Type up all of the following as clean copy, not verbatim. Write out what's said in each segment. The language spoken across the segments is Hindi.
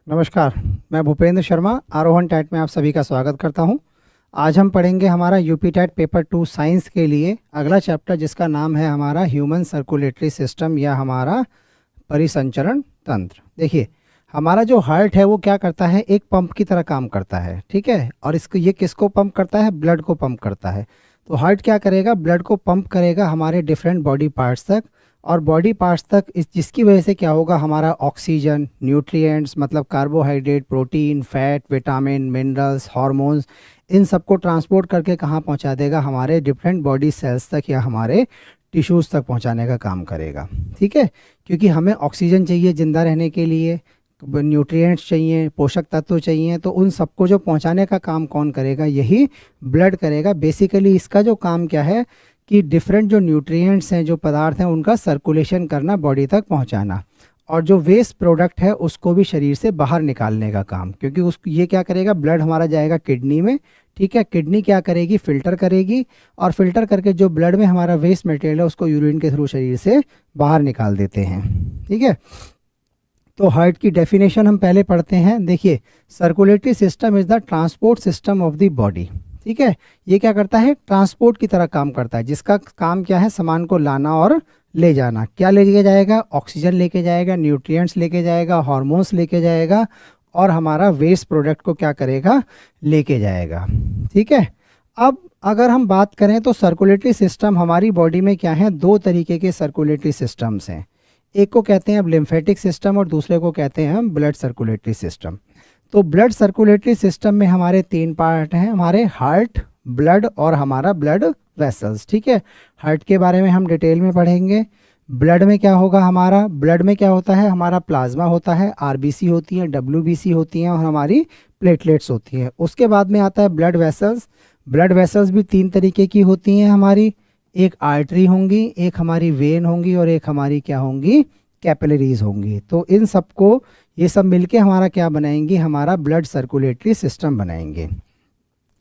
नमस्कार। मैं भूपेंद्र शर्मा आरोहण टैट में आप सभी का स्वागत करता हूं। आज हम पढ़ेंगे हमारा यूपी टैट पेपर 2 साइंस के लिए अगला चैप्टर, जिसका नाम है हमारा ह्यूमन सर्कुलेटरी सिस्टम या हमारा परिसंचरण तंत्र। देखिए, हमारा जो हार्ट है वो क्या करता है, एक पंप की तरह काम करता है, ठीक है। और इसको ये किसको पंप करता है, ब्लड को पंप करता है। तो हार्ट क्या करेगा, ब्लड को पंप करेगा हमारे डिफरेंट बॉडी पार्ट्स तक, और बॉडी पार्ट्स तक जिसकी वजह से क्या होगा, हमारा ऑक्सीजन, न्यूट्रिएंट्स मतलब carbohydrate, protein, fat, vitamin, minerals, hormones, इन सबको ट्रांसपोर्ट करके कहाँ पहुँचा देगा, हमारे डिफरेंट बॉडी सेल्स तक या हमारे टिश्यूज़ तक पहुँचाने का काम करेगा, ठीक है। क्योंकि हमें ऑक्सीजन चाहिए ज़िंदा रहने के लिए, न्यूट्रिएंट्स चाहिए, पोषक तत्व चाहिए, तो उन सबको जो पहुंचाने का काम कौन करेगा, यही ब्लड करेगा। बेसिकली इसका जो काम क्या है कि डिफरेंट जो न्यूट्रिएंट्स हैं, जो पदार्थ हैं, उनका सर्कुलेशन करना, बॉडी तक पहुंचाना, और जो वेस्ट प्रोडक्ट है उसको भी शरीर से बाहर निकालने का काम। क्योंकि उस ये क्या करेगा, ब्लड हमारा जाएगा किडनी में, ठीक है। किडनी क्या करेगी, फिल्टर करेगी, और फिल्टर करके जो ब्लड में हमारा वेस्ट मटेरियल है उसको यूरिन के थ्रू शरीर से बाहर निकाल देते हैं, ठीक है। तो हार्ट की डेफिनेशन हम पहले पढ़ते हैं। देखिए, circulatory system is the transport system of the body, ठीक है। ये क्या करता है, ट्रांसपोर्ट की तरह काम करता है, जिसका काम क्या है, सामान को लाना और ले जाना। क्या लेके जाएगा, ऑक्सीजन लेके जाएगा, न्यूट्रिएंट्स लेके जाएगा, हार्मोन्स लेके जाएगा, और हमारा वेस्ट प्रोडक्ट को क्या करेगा, लेके जाएगा, ठीक है। अब अगर हम बात करें तो सर्कुलेटरी सिस्टम हमारी बॉडी में क्या है, दो तरीके के सर्कुलेटरी सिस्टम्स हैं। एक को कहते हैं अब लिम्फेटिक सिस्टम, और दूसरे को कहते हैं हम ब्लड सर्कुलेटरी सिस्टम। तो ब्लड सर्कुलेटरी सिस्टम में हमारे तीन पार्ट हैं, हमारे हार्ट, ब्लड और हमारा ब्लड वेसल्स, ठीक है। हार्ट के बारे में हम डिटेल में पढ़ेंगे। ब्लड में क्या होगा, हमारा ब्लड में क्या होता है, हमारा प्लाज्मा होता है, आरबीसी होती है, डब्ल्यूबीसी होती हैं, और हमारी प्लेटलेट्स होती हैं। उसके बाद में आता है ब्लड वेसल्स। ब्लड वेसल्स भी तीन तरीके की होती हैं हमारी, एक आर्टरी होंगी, एक हमारी वेन होंगी, और एक हमारी क्या होंगी, कैपिलरीज होंगी। तो इन सबको, ये सब मिलके हमारा क्या बनाएंगे, हमारा ब्लड सर्कुलेटरी सिस्टम बनाएंगे।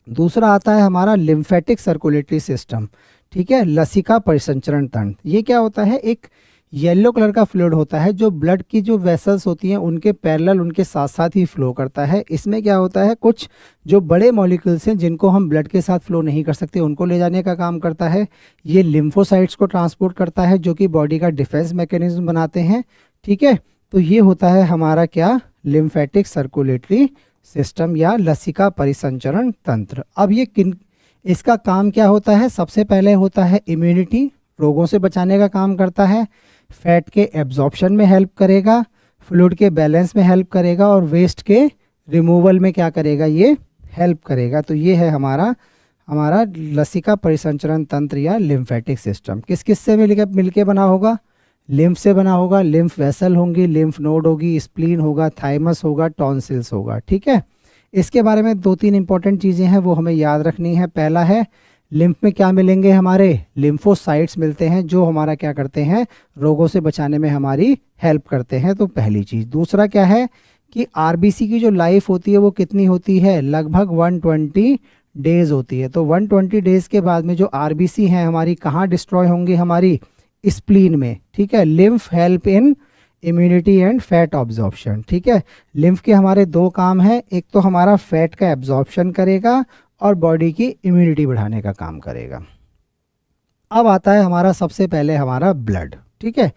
दूसरा आता है हमारा लिम्फेटिक सर्कुलेटरी सिस्टम, ठीक है, लसिका परिसंचरण तंत्र। ये क्या होता है, एक येलो कलर का फ्लूइड होता है जो ब्लड की जो वेसल्स होती हैं उनके पैरेलल, उनके साथ साथ ही फ्लो करता है। इसमें क्या होता है, कुछ जो बड़े मॉलिक्यूल्स हैं जिनको हम ब्लड के साथ फ्लो नहीं कर सकते, उनको ले जाने का काम करता है। ये लिम्फोसाइट्स को ट्रांसपोर्ट करता है, जो कि बॉडी का डिफेंस मैकेनिज्म बनाते हैं, ठीक है। तो ये होता है हमारा क्या, लिम्फेटिक सर्कुलेटरी सिस्टम या लसिका परिसंचरण तंत्र। अब ये इसका काम क्या होता है, सबसे पहले होता है इम्यूनिटी, रोगों से बचाने का काम करता है। फैट के एब्जॉर्प्शन में हेल्प करेगा, फ्लूइड के बैलेंस में हेल्प करेगा, और वेस्ट के रिमूवल में क्या करेगा, ये हेल्प करेगा। तो ये है हमारा हमारा लसिका परिसंचरण तंत्र या लिम्फेटिक सिस्टम। किस किस से मिलके बना होगा, लिम्फ से बना होगा, लिम्फ वेसल होंगी, लिम्फ नोड होगी, स्प्लीन होगा, थाइमस होगा, टॉन्सिल्स होगा, ठीक है। इसके बारे में दो तीन इंपॉर्टेंट चीज़ें हैं, वो हमें याद रखनी है। पहला है, लिम्फ में क्या मिलेंगे, हमारे लिम्फोसाइट्स मिलते हैं, जो हमारा क्या करते हैं, रोगों से बचाने में हमारी हेल्प करते हैं। तो पहली चीज़। दूसरा क्या है कि आरबीसी की जो लाइफ होती है वो कितनी होती है, लगभग 120 डेज होती है। तो 120 डेज के बाद में जो आरबीसी हैं हमारी कहाँ डिस्ट्रॉय होंगी, हमारी स्प्लीन में, ठीक है। Lymph help in immunity and fat absorption, ठीक है। लिम्फ के हमारे दो काम हैं, एक तो हमारा फैट का एब्जॉर्प्शन करेगा और बॉडी की इम्यूनिटी बढ़ाने का काम करेगा। अब आता है हमारा सबसे पहले हमारा ब्लड, ठीक है।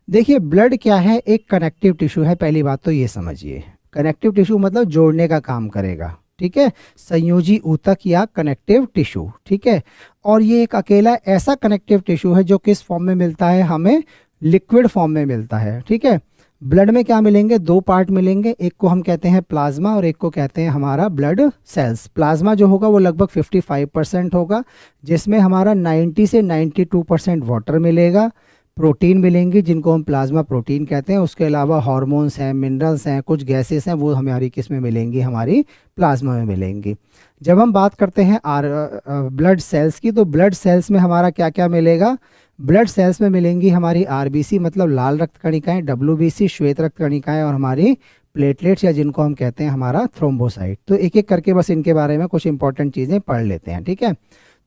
देखिए, ब्लड क्या है, एक कनेक्टिव टिश्यू है। पहली बात तो ये समझिए, कनेक्टिव टिश्यू मतलब जोड़ने का काम करेगा, ठीक है, संयोजी ऊतक या कनेक्टिव टिश्यू, ठीक है। और ये एक अकेला ऐसा कनेक्टिव टिश्यू है जो किस फॉर्म में मिलता है, हमें लिक्विड फॉर्म में मिलता है, ठीक है। ब्लड में क्या मिलेंगे, दो पार्ट मिलेंगे, एक को हम कहते हैं प्लाज्मा और एक को कहते हैं हमारा ब्लड सेल्स। प्लाज्मा जो होगा वो लगभग 55% होगा, जिसमें हमारा 90 से 92% वाटर मिलेगा, प्रोटीन मिलेंगी जिनको हम प्लाज्मा प्रोटीन कहते हैं। उसके अलावा हार्मोन्स हैं, मिनरल्स हैं, कुछ गैसेस हैं, वो हमारी किस में मिलेंगी, हमारी प्लाज्मा में मिलेंगी। जब हम बात करते हैं ब्लड सेल्स की, तो ब्लड सेल्स में हमारा क्या क्या मिलेगा, ब्लड सेल्स में मिलेंगी हमारी आरबीसी मतलब लाल रक्त कणिकाएं, डब्ल्यूबीसी श्वेत रक्त कणिकाएं, और हमारी प्लेटलेट्स या जिनको हम कहते हैं हमारा थ्रोम्बोसाइट। तो एक एक करके बस इनके बारे में कुछ इंपॉर्टेंट चीज़ें पढ़ लेते हैं, ठीक है।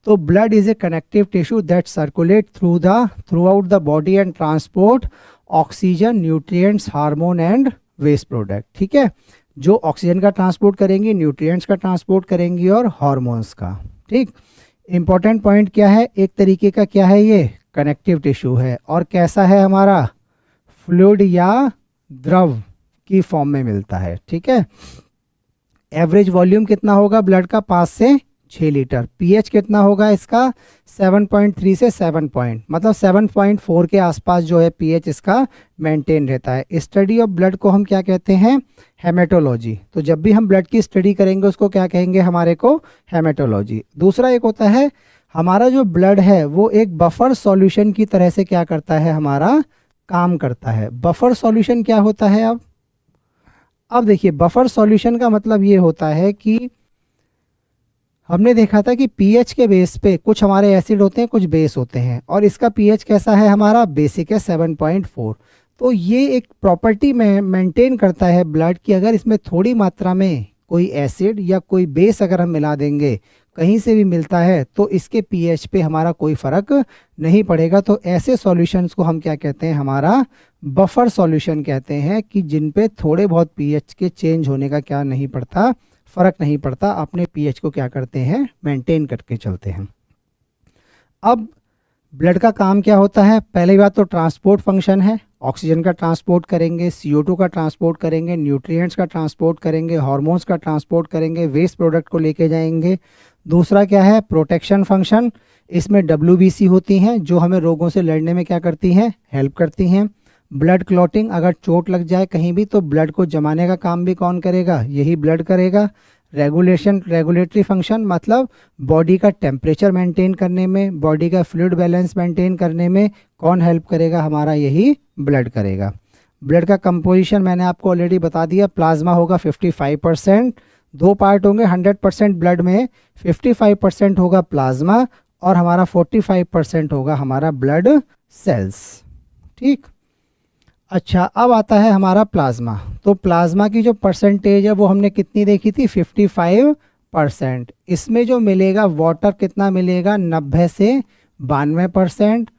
तो blood is a connective tissue that circulate throughout the body and transport oxygen, nutrients, hormone and waste product, ठीक है। जो ऑक्सीजन का ट्रांसपोर्ट करेंगी, न्यूट्रिएंट्स का ट्रांसपोर्ट करेंगी और हार्मोन्स का। ठीक, इंपॉर्टेंट पॉइंट क्या है, एक तरीके का क्या है, ये कनेक्टिव टिश्यू है और कैसा है हमारा, फ्लूइड या द्रव की फॉर्म में मिलता है। ठीक है, एवरेज वॉल्यूम कितना होगा ब्लड का, 5 से 6 लीटर। पीएच कितना होगा इसका, 7.3 से 7 पॉइंट, मतलब 7.4 के आसपास जो है पीएच इसका मेंटेन रहता है। स्टडी ऑफ ब्लड को हम क्या कहते हैं, हेमेटोलॉजी। तो जब भी हम ब्लड की स्टडी करेंगे उसको क्या कहेंगे, हमारे को हेमेटोलॉजी। दूसरा एक होता है, हमारा जो ब्लड है वो एक बफर सॉल्यूशन की तरह से क्या करता है, हमारा काम करता है। बफर सॉल्यूशन क्या होता है, अब देखिए बफर सॉल्यूशन का मतलब ये होता है कि हमने देखा था कि पीएच के बेस पे कुछ हमारे एसिड होते हैं, कुछ बेस होते हैं, और इसका पीएच कैसा है, हमारा बेसिक है 7.4। तो ये एक प्रॉपर्टी में मेंटेन करता है ब्लड की, अगर इसमें थोड़ी मात्रा में कोई एसिड या कोई बेस अगर हम मिला देंगे, कहीं से भी मिलता है, तो इसके पीएच पे हमारा कोई फर्क नहीं पड़ेगा। तो ऐसे सॉल्यूशंस को हम क्या कहते हैं, हमारा बफर सॉल्यूशन कहते हैं, कि जिन पे थोड़े बहुत पीएच के चेंज होने का क्या नहीं पड़ता, फर्क नहीं पड़ता, अपने पीएच को क्या करते हैं, मेंटेन करके चलते हैं। अब ब्लड का काम क्या होता है, पहली बात तो ट्रांसपोर्ट फंक्शन है, ऑक्सीजन का ट्रांसपोर्ट करेंगे, CO2 का ट्रांसपोर्ट करेंगे, न्यूट्रिएंट्स का ट्रांसपोर्ट करेंगे, हार्मोन्स का ट्रांसपोर्ट करेंगे, वेस्ट प्रोडक्ट को लेके जाएंगे। दूसरा क्या है, प्रोटेक्शन फंक्शन, इसमें WBC होती हैं जो हमें रोगों से लड़ने में क्या करती हैं, हेल्प करती हैं। ब्लड क्लॉटिंग, अगर चोट लग जाए कहीं भी तो ब्लड को जमाने का काम भी कौन करेगा, यही ब्लड करेगा। रेगुलेशन, रेगुलेटरी फंक्शन, मतलब बॉडी का टेम्परेचर मेंटेन करने में, बॉडी का फ्लूइड बैलेंस मेंटेन करने में कौन हेल्प करेगा, हमारा यही ब्लड करेगा। ब्लड का कंपोजिशन मैंने आपको ऑलरेडी बता दिया, प्लाज्मा होगा 55%, दो पार्ट होंगे 100% ब्लड में, 55% होगा प्लाज्मा और हमारा 45% होगा हमारा ब्लड सेल्स। ठीक, अच्छा अब आता है हमारा प्लाज्मा। तो प्लाज्मा की जो परसेंटेज है वो हमने कितनी देखी थी, 55%। इसमें जो मिलेगा वाटर कितना मिलेगा, 90 से 92%।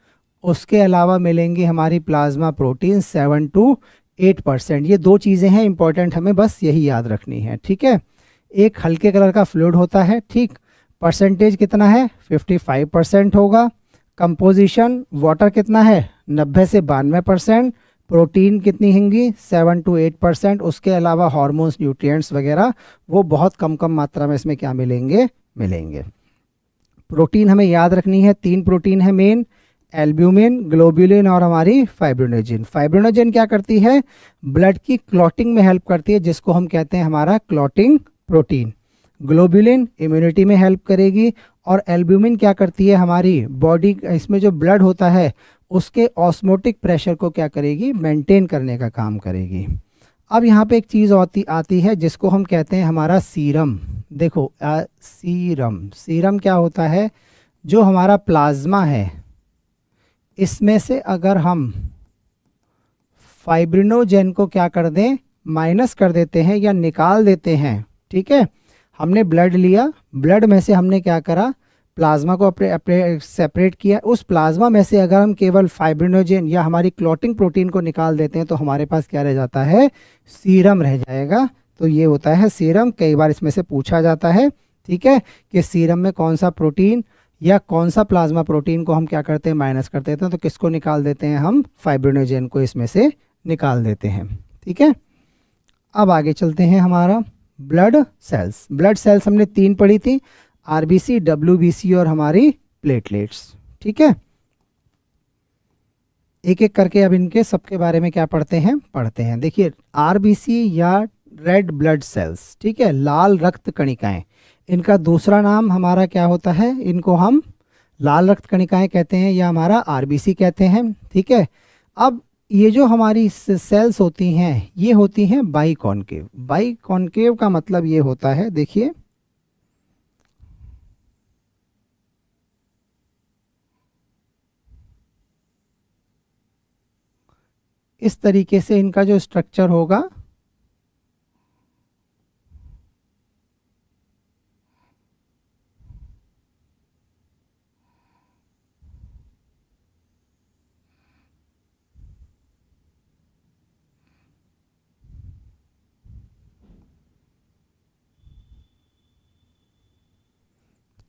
उसके अलावा मिलेंगी हमारी प्लाज्मा प्रोटीन 7 टू 8%। ये दो चीज़ें हैं इंपॉर्टेंट, हमें बस यही याद रखनी है। ठीक है, एक हल्के कलर का फ्लूइड होता है, ठीक, परसेंटेज कितना है, 55% होगा। कंपोजिशन वाटर कितना है, 90 से 92%। प्रोटीन कितनी होंगी, 7 टू 8%। उसके अलावा हार्मोन्स, न्यूट्रिएंट्स वगैरह वो बहुत कम कम मात्रा में इसमें क्या मिलेंगे, मिलेंगे। प्रोटीन हमें याद रखनी है, 3 प्रोटीन है मेन, एल्ब्यूमिन, ग्लोब्यूलिन और हमारी फाइब्रिनोजेन। फाइब्रिनोजेन क्या करती है, ब्लड की क्लॉटिंग में हेल्प करती है, जिसको हम कहते हैं हमारा क्लॉटिंग प्रोटीन। ग्लोब्यूलिन इम्यूनिटी में हेल्प करेगी और एल्ब्यूमिन क्या करती है, हमारी बॉडी, इसमें जो ब्लड होता है उसके ऑस्मोटिक प्रेशर को क्या करेगी, मेंटेन करने का काम करेगी। अब यहाँ पे एक चीज़ आती है जिसको हम कहते हैं हमारा सीरम। देखो सीरम, सीरम क्या होता है, जो हमारा प्लाज्मा है इसमें से अगर हम फाइब्रिनोजेन को क्या कर दें, माइनस कर देते हैं या निकाल देते हैं। ठीक है, हमने ब्लड लिया, ब्लड में से हमने क्या करा, प्लाज्मा को अपने सेपरेट किया, उस प्लाज्मा में से अगर हम केवल फाइब्रिनोजेन या हमारी क्लॉटिंग प्रोटीन को निकाल देते हैं तो हमारे पास क्या रह जाता है, सीरम रह जाएगा। तो ये होता है सीरम, कई बार इसमें से पूछा जाता है। ठीक है, कि सीरम में कौन सा प्रोटीन या कौन सा प्लाज्मा प्रोटीन को हम क्या करते हैं, माइनस कर देते हैं, तो किसको निकाल देते हैं, हम फाइब्रिनोजेन को इसमें से निकाल देते हैं। ठीक है, अब आगे चलते हैं, हमारा ब्लड सेल्स। ब्लड सेल्स हमने 3 पढ़ी थी, आरबीसी, डब्ल्यूबीसी और हमारी प्लेटलेट्स। ठीक है, एक एक करके अब इनके सबके बारे में क्या पढ़ते हैं। देखिए आरबीसी या रेड ब्लड सेल्स, ठीक है, लाल रक्त कणिकाएं, इनका दूसरा नाम हमारा क्या होता है, इनको हम लाल रक्त कणिकाएं कहते हैं या हमारा आरबीसी कहते हैं। ठीक है, अब ये जो हमारी सेल्स होती हैं ये होती हैं बाई कॉन्केव। बाई कॉन्केव का मतलब ये होता है, देखिए इस तरीके से इनका जो स्ट्रक्चर होगा,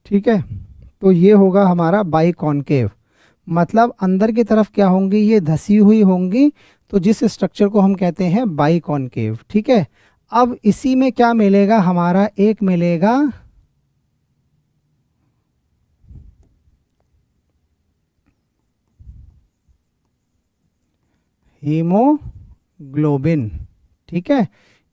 ठीक है। तो ये होगा हमारा बाई कॉनकेव, मतलब अंदर की तरफ क्या होंगी, ये धसी हुई होंगी, तो जिस स्ट्रक्चर को हम कहते हैं बाई कॉनकेव। ठीक है। अब इसी में क्या मिलेगा हमारा, एक मिलेगा हीमोग्लोबिन। ठीक है।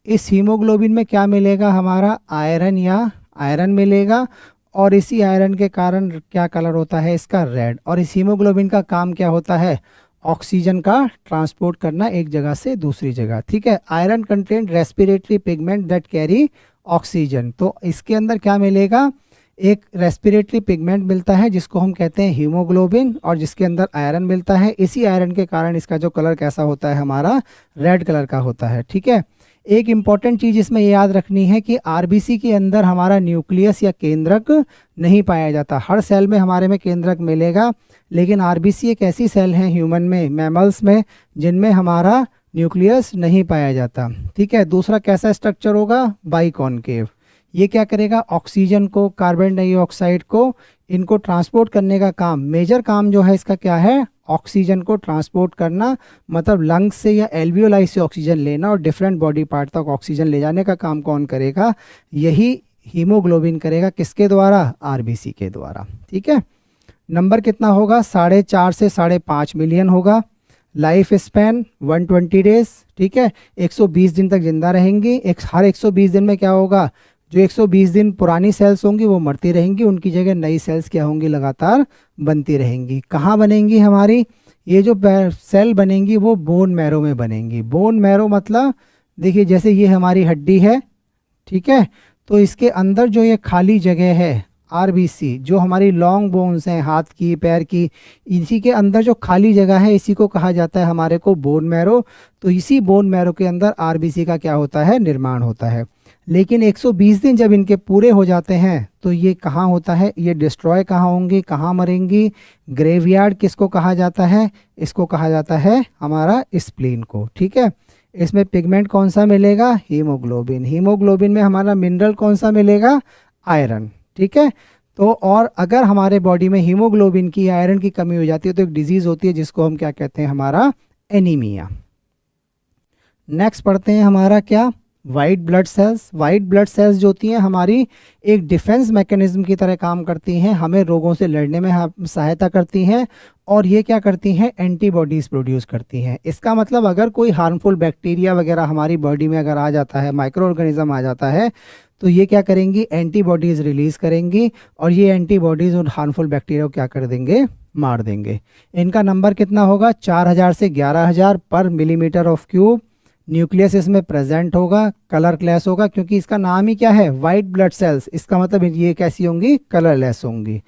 इस हीमोग्लोबिन में क्या मिलेगा हमारा, आयरन या आयरन मिलेगा, और इसी आयरन के कारण क्या कलर होता है इसका, रेड। और इस हीमोग्लोबिन का काम क्या होता है, ऑक्सीजन का ट्रांसपोर्ट करना एक जगह से दूसरी जगह। ठीक है। Iron content respiratory pigment that carry oxygen, तो इसके अंदर क्या मिलेगा, एक रेस्पिरेटरी पिगमेंट मिलता है जिसको हम कहते हैं हीमोग्लोबिन, और जिसके अंदर आयरन मिलता है। इसी आयरन के कारण इसका जो कलर कैसा होता है हमारा, रेड कलर का होता है। ठीक है। एक इंपॉर्टेंट चीज इसमें ये याद रखनी है कि आरबीसी के अंदर हमारा न्यूक्लियस या केंद्रक नहीं पाया जाता। हर सेल में हमारे में केंद्रक मिलेगा, लेकिन आरबीसी एक ऐसी सेल है ह्यूमन में, मैमल्स में, जिनमें हमारा न्यूक्लियस नहीं पाया जाता। ठीक है। दूसरा कैसा स्ट्रक्चर होगा, बाइकॉनकेव। ये क्या करेगा, ऑक्सीजन को, कार्बन डाइऑक्साइड को, इनको ट्रांसपोर्ट करने का काम, मेजर काम जो है इसका क्या है, ऑक्सीजन को ट्रांसपोर्ट करना, मतलब लंग्स से या एल्वियोलाई से ऑक्सीजन लेना और डिफरेंट बॉडी पार्ट तक ऑक्सीजन ले जाने का काम कौन करेगा, यही हीमोग्लोबिन करेगा। किसके द्वारा, आरबीसी के द्वारा। ठीक है। नंबर कितना होगा, 4.5 से 5.5 मिलियन होगा। Life span 120 days. ठीक है। 120 दिन तक जिंदा रहेंगी। हर 120 दिन में क्या होगा, जो 120 दिन पुरानी सेल्स होंगी वो मरती रहेंगी, उनकी जगह नई सेल्स क्या होंगी, लगातार बनती रहेंगी। कहाँ बनेंगी हमारी, ये जो सेल बनेंगी वो बोन मैरो में बनेंगी। बोन मैरो मतलब देखिए जैसे ये हमारी हड्डी है, ठीक है, तो इसके अंदर जो ये खाली जगह है आरबीसी, जो हमारी लॉन्ग बोन्स हैं हाथ की, पैर की, इसी के अंदर जो खाली जगह है इसी को कहा जाता है हमारे को बोन मैरो। तो इसी बोन मैरो के अंदर आरबीसी का क्या होता है, निर्माण होता है। लेकिन 120 दिन जब इनके पूरे हो जाते हैं तो ये कहाँ होता है, ये डिस्ट्रॉय कहाँ होंगी, कहाँ मरेंगी, ग्रेवयार्ड। किसको कहा जाता है, इसको कहा जाता है हमारा स्प्लीन को। ठीक है। इसमें पिगमेंट कौन सा मिलेगा, हीमोग्लोबिन। हीमोग्लोबिन में हमारा मिनरल कौन सा मिलेगा, आयरन। ठीक है। तो और अगर हमारे बॉडी में हीमोग्लोबिन की, आयरन की कमी हो जाती है तो एक डिजीज होती है जिसको हम क्या कहते हैं, हमारा एनीमिया। नेक्स्ट पढ़ते हैं हमारा क्या, white blood cells. White blood cells जो होती हैं हमारी एक डिफेंस मैकेनिज्म की तरह काम करती हैं, हमें रोगों से लड़ने में सहायता करती हैं, और ये क्या करती हैं, एंटीबॉडीज प्रोड्यूस करती हैं। इसका मतलब अगर कोई हार्मफुल बैक्टीरिया वगैरह हमारी बॉडी में अगर आ जाता है, माइक्रो ऑर्गेनिज्म आ जाता है, तो ये क्या करेंगी, एंटीबॉडीज रिलीज करेंगी, और ये एंटीबॉडीज उन हार्मफुल बैक्टीरिया को क्या कर देंगे, मार देंगे। इनका नंबर कितना होगा, 4000 से 11000 पर मिलीमीटर ऑफ क्यूब। न्यूक्लियस इसमें प्रेजेंट होगा, कलर क्लैस होगा, क्योंकि इसका नाम ही क्या है, वाइट ब्लड सेल्स। इसका मतलब ये कैसी होंगी, कलरलेस होंगी।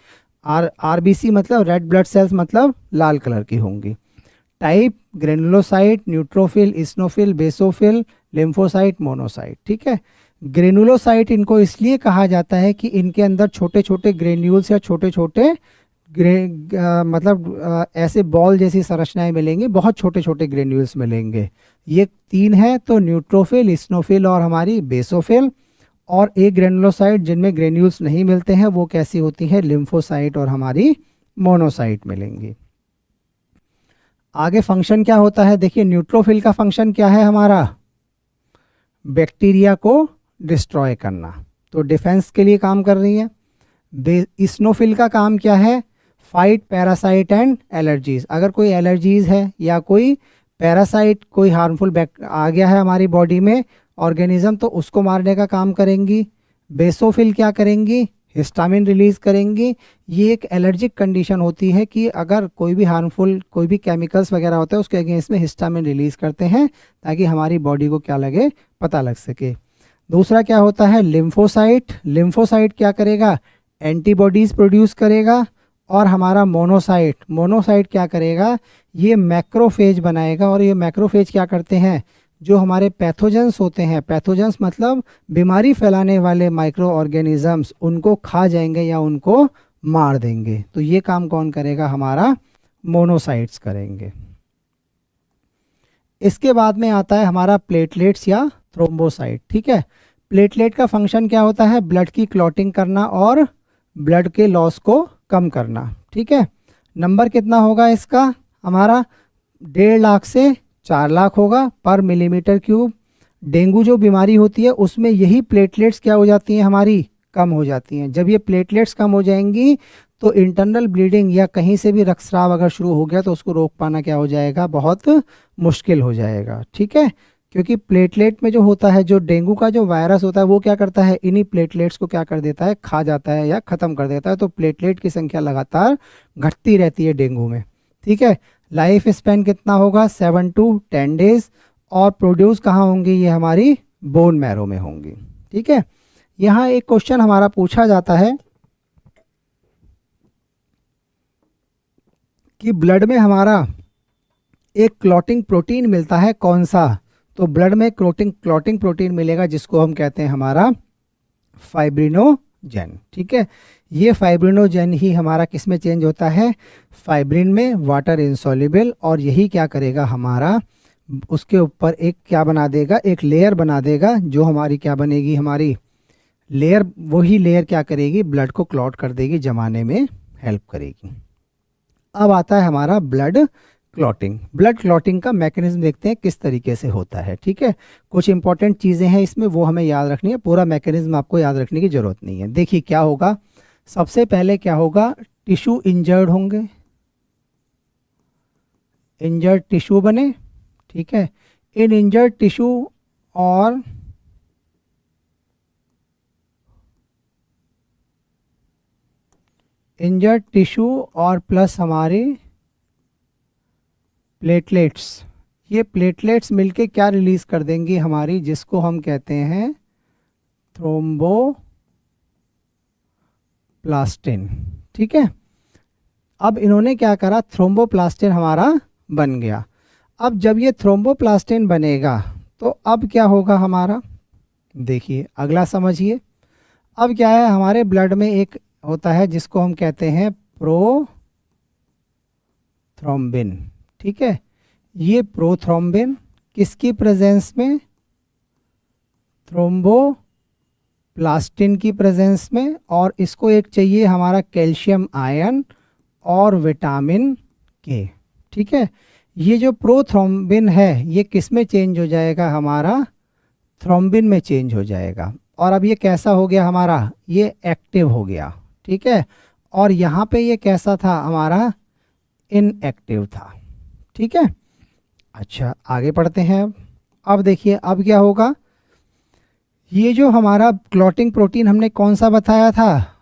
आरबीसी मतलब रेड ब्लड सेल्स, मतलब लाल कलर की होंगी। Type granulocyte, neutrophil, eosinophil, basophil, lymphocyte, monocyte. ठीक है। ग्रेनुलोसाइट इनको इसलिए कहा जाता है कि इनके अंदर छोटे छोटे ग्रेन्यूल्स या छोटे छोटे मतलब ऐसे बॉल जैसी संरचनाएं मिलेंगी, बहुत छोटे छोटे ग्रेन्यूल्स मिलेंगे। ये 3 है, तो न्यूट्रोफिल, इस्नोफिल और हमारी बेसोफिल। और एक ग्रेनुलोसाइट जिनमें ग्रेन्यूल्स नहीं मिलते हैं वो कैसी होती है, लिम्फोसाइट और हमारी मोनोसाइट मिलेंगी। आगे फंक्शन क्या होता है, देखिए न्यूट्रोफिल का फंक्शन क्या है हमारा, बैक्टीरिया को डिस्ट्रॉय करना, तो डिफेंस के लिए काम कर रही है। इस्नोफिल का काम क्या है, फाइट पैरासाइट एंड एलर्जीज। अगर कोई एलर्जीज है या कोई पैरासाइट, कोई हार्मफुल आ गया है हमारी बॉडी में ऑर्गेनिज्म, तो उसको मारने का काम करेंगी। बेसोफिल क्या करेंगी, हिस्टामिन रिलीज करेंगी। ये एक एलर्जिक कंडीशन होती है कि अगर कोई भी हार्मफुल, कोई भी केमिकल्स वगैरह होते हैं उसके अगेंस्ट में हिस्टामिन रिलीज करते हैं ताकि हमारी बॉडी को क्या लगे, पता लग सके। दूसरा क्या होता है, लिम्फोसाइट। लिम्फोसाइट क्या करेगा, एंटीबॉडीज प्रोड्यूस करेगा। और हमारा मोनोसाइट, मोनोसाइट क्या करेगा, ये मैक्रोफेज बनाएगा। और ये मैक्रोफेज क्या करते हैं, जो हमारे पैथोजेंस होते हैं, पैथोजेंस मतलब बीमारी फैलाने वाले माइक्रो ऑर्गेनिजम्स, उनको खा जाएंगे या उनको मार देंगे। तो ये काम कौन करेगा, हमारा मोनोसाइट्स करेंगे। इसके बाद में आता है हमारा प्लेटलेट्स या थ्रोम्बोसाइट। ठीक है। प्लेटलेट का फंक्शन क्या होता है, ब्लड की क्लॉटिंग करना और ब्लड के लॉस को कम करना। ठीक है, नंबर कितना होगा इसका हमारा 1.5 लाख से 4 लाख होगा पर मिलीमीटर क्यूब। डेंगू जो बीमारी होती है उसमें यही प्लेटलेट्स क्या हो जाती हैं हमारी, कम हो जाती हैं। जब ये प्लेटलेट्स कम हो जाएंगी तो इंटरनल ब्लीडिंग या कहीं से भी रक्तस्राव अगर शुरू हो गया तो उसको रोक पाना क्या हो जाएगा, बहुत मुश्किल हो जाएगा। ठीक है, क्योंकि प्लेटलेट में जो होता है, जो डेंगू का जो वायरस होता है वो क्या करता है, इन्हीं प्लेटलेट्स को क्या कर देता है, खा जाता है या ख़त्म कर देता है। तो प्लेटलेट की संख्या लगातार घटती रहती है डेंगू में। ठीक है, लाइफ स्पैन कितना होगा, 7 to 10 डेज। और प्रोड्यूस कहाँ होंगी, ये हमारी बोन मैरो में होंगी। ठीक है, यहाँ एक क्वेश्चन हमारा पूछा जाता है कि ब्लड में हमारा एक क्लॉटिंग प्रोटीन मिलता है, कौन सा। तो ब्लड में क्लॉटिंग प्रोटीन मिलेगा जिसको हम कहते हैं हमारा फाइब्रिनोजेन। ठीक है, ये फाइब्रिनोजेन ही हमारा किस में चेंज होता है, फाइब्रिन में, वाटर इनसॉल्युबल। और यही क्या करेगा हमारा, उसके ऊपर एक क्या बना देगा, एक लेयर बना देगा जो हमारी क्या बनेगी, हमारी लेयर, वही लेयर क्या करेगी, ब्लड को क्लॉट कर देगी, जमाने में हेल्प करेगी। अब आता है हमारा ब्लड क्लॉटिंग। ब्लड क्लॉटिंग का मैकेनिज्म देखते हैं किस तरीके से होता है। ठीक है, कुछ इंपॉर्टेंट चीज़ें हैं इसमें, वो हमें याद रखनी है, पूरा मैकेनिज्म आपको याद रखने की ज़रूरत नहीं है। देखिए क्या होगा, सबसे पहले क्या होगा, टिश्यू इंजर्ड होंगे, इंजर्ड टिश्यू बने। ठीक है, इन इंजर्ड टिश्यू और इंजर्ड टिश्यू और प्लस हमारे प्लेटलेट्स, ये प्लेटलेट्स मिलके क्या रिलीज कर देंगी हमारी, जिसको हम कहते हैं थ्रोम्बोप्लास्टिन। ठीक है, अब इन्होंने क्या करा, थ्रोम्बोप्लास्टिन हमारा बन गया। अब जब ये थ्रोम्बोप्लास्टिन बनेगा तो अब क्या होगा हमारा, देखिए अगला समझिए। अब क्या है, हमारे ब्लड में एक होता है जिसको हम कहते हैं प्रोथ्रोम्बिन। ठीक है, ये प्रोथ्रोम्बिन किसकी प्रेजेंस में, थ्रोम्बोप्लास्टिन की प्रेजेंस में। और इसको एक चाहिए हमारा कैल्शियम आयन और विटामिन के। ठीक है, ये जो प्रोथ्रोम्बिन है ये किस में चेंज हो जाएगा, हमारा थ्रोम्बिन में चेंज हो जाएगा। और अब ये कैसा हो गया हमारा, ये एक्टिव हो गया। ठीक है, और यहाँ पे ये कैसा था हमारा, इनएक्टिव था। ठीक है, अच्छा आगे पढ़ते हैं। अब देखिए अब क्या होगा, ये जो हमारा क्लॉटिंग प्रोटीन हमने कौन सा बताया था,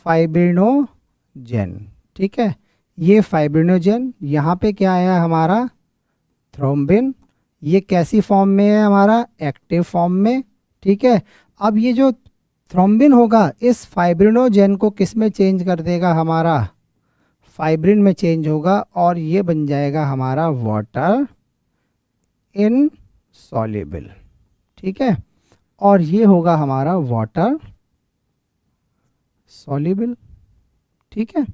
फाइब्रिनोजेन। ठीक है, ये फाइब्रिनोजेन, यहाँ पे क्या आया हमारा, थ्रोम्बिन। ये कैसी फॉर्म में है हमारा, एक्टिव फॉर्म में। ठीक है, अब ये जो थ्रोम्बिन होगा इस फाइब्रिनोजेन को किस में चेंज कर देगा, हमारा फाइब्रिन में चेंज होगा। और ये बन जाएगा हमारा वाटर इनसॉल्युबल। ठीक है, और ये होगा हमारा वाटर सॉल्युबल। ठीक है,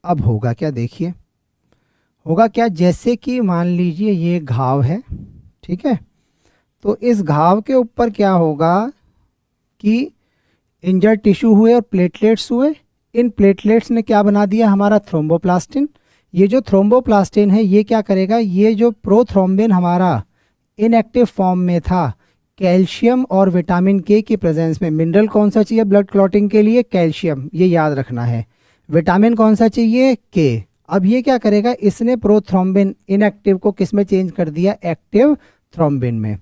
अब होगा क्या, देखिए होगा क्या, जैसे कि मान लीजिए ये घाव है। ठीक है, तो इस घाव के ऊपर क्या होगा कि इंजर्ड टिश्यू हुए और प्लेटलेट्स हुए। इन प्लेटलेट्स ने क्या बना दिया हमारा, थ्रोम्बोप्लास्टिन। ये जो थ्रोम्बोप्लास्टिन है ये क्या करेगा, ये जो प्रोथ्रोम्बिन हमारा इनएक्टिव फॉर्म में था, कैल्शियम और विटामिन के की प्रेजेंस में। मिनरल कौन सा चाहिए ब्लड क्लॉटिंग के लिए, कैल्शियम, ये याद रखना है। विटामिन कौन सा चाहिए, के। अब ये क्या करेगा, इसने प्रोथ्रोम्बिन इनएक्टिव को किस में चेंज कर दिया, एक्टिव थ्रोम्बिन में।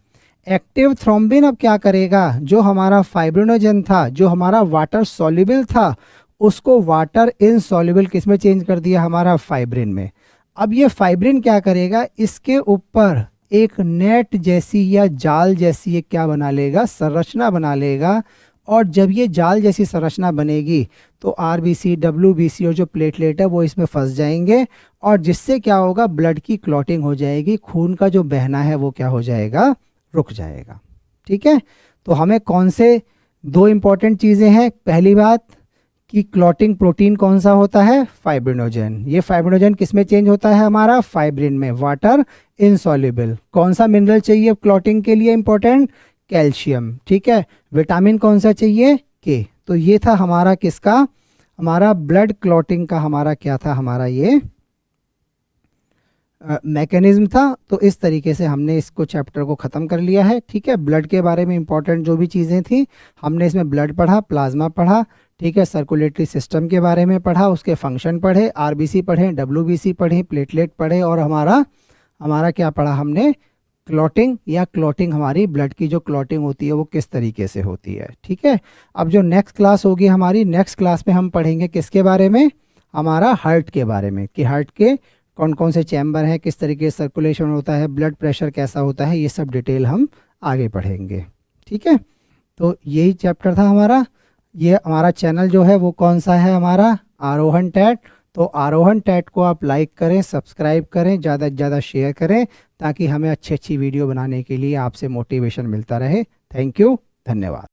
एक्टिव थ्रोम्बिन अब क्या करेगा, जो हमारा फाइब्रिनोजेन था, जो हमारा वाटर सॉल्युबल था, उसको वाटर इनसॉल्युबल किस में चेंज कर दिया, हमारा फाइब्रिन में। अब ये फाइब्रिन क्या करेगा, इसके ऊपर एक नेट जैसी या जाल जैसी एक क्या बना लेगा, संरचना बना लेगा। और जब ये जाल जैसी संरचना बनेगी तो आरबीसी, डब्ल्यूबीसी और जो प्लेटलेट है वो इसमें फंस जाएंगे, और जिससे क्या होगा, ब्लड की क्लॉटिंग हो जाएगी, खून का जो बहना है वो क्या हो जाएगा, रुक जाएगा। ठीक है, तो हमें कौन से दो इंपॉर्टेंट चीज़ें हैं, पहली बात कि क्लॉटिंग प्रोटीन कौन सा होता है, फाइब्रिनोजेन। ये फाइब्रिनोजेन किस में चेंज होता है हमारा, फाइब्रिन में, वाटर इनसॉल्युबल। कौन सा मिनरल चाहिए क्लॉटिंग के लिए इंपॉर्टेंट, कैल्शियम। ठीक है, विटामिन कौन सा चाहिए, के। तो ये था हमारा किसका, हमारा ब्लड क्लॉटिंग का हमारा क्या था, हमारा ये मैकेनिज्म था। तो इस तरीके से हमने इसको चैप्टर को ख़त्म कर लिया है। ठीक है, ब्लड के बारे में इंपॉर्टेंट जो भी चीज़ें थी हमने इसमें ब्लड पढ़ा, प्लाज्मा पढ़ा, ठीक है, सर्कुलेटरी सिस्टम के बारे में पढ़ा, उसके फंक्शन पढ़े, आरबीसी पढ़े, डब्ल्यूबीसी पढ़े, प्लेटलेट पढ़े, और हमारा क्या पढ़ा हमने, क्लॉटिंग या क्लॉटिंग, हमारी ब्लड की जो क्लॉटिंग होती है वो किस तरीके से होती है। ठीक है, अब जो नेक्स्ट क्लास होगी हमारी, नेक्स्ट क्लास में हम पढ़ेंगे किसके बारे में, हमारा हार्ट के बारे में, कि हार्ट के कौन कौन से चैम्बर हैं, किस तरीके से सर्कुलेशन होता है, ब्लड प्रेशर कैसा होता है, ये सब डिटेल हम आगे पढ़ेंगे। ठीक है, तो यही चैप्टर था हमारा। ये हमारा चैनल जो है वो कौन सा है, हमारा आरोहन टैट। तो आरोहन टैट को आप लाइक करें, सब्सक्राइब करें, ज़्यादा से ज़्यादा शेयर करें, ताकि हमें अच्छी अच्छी वीडियो बनाने के लिए आपसे मोटिवेशन मिलता रहे। थैंक यू, धन्यवाद।